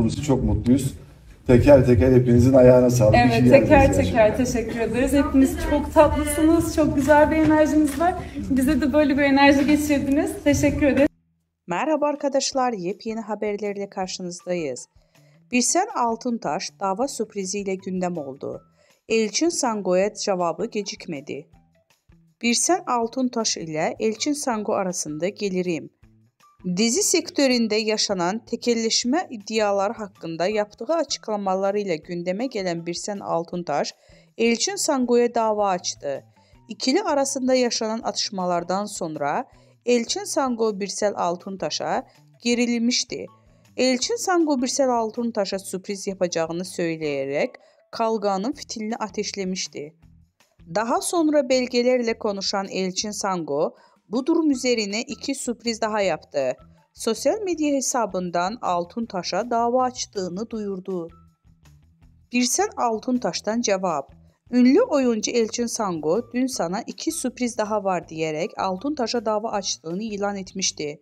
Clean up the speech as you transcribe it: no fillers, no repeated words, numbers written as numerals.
olduğumuz için çok mutluyuz. Teker teker hepinizin ayağına sağlık. Evet, teker teker teşekkür ederiz. Hepiniz çok tatlısınız, çok güzel bir enerjiniz var. Bize de böyle bir enerji geçirdiniz. Teşekkür ederiz. Merhaba arkadaşlar, yepyeni haberlerle karşınızdayız. Birsen Altuntaş dava sürpriziyle gündem oldu. Elçin Sango'ya cevabı gecikmedi. Birsen Altuntaş ile Elçin Sango arasında gelirim. Dizi sektöründe yaşanan tekelleşme iddiaları hakkında yaptığı açıklamalarıyla gündeme gelen Birsen Altuntaş, Elçin Sango'ya dava açtı. İkili arasında yaşanan atışmalardan sonra Elçin Sango Birsel Altuntaş'a gerilmişti. Elçin Sango Birsel Altuntaş'a sürpriz yapacağını söyleyerek kavganın fitilini ateşlemişti. Daha sonra belgelerle konuşan Elçin Sango bu durum üzerine iki sürpriz daha yaptı. Sosyal medya hesabından Altuntaş'a dava açtığını duyurdu. Birsen Altuntaş'tan cevap. Ünlü oyuncu Elçin Sango dün sana iki sürpriz daha var diyerek Altuntaş'a dava açtığını ilan etmişti.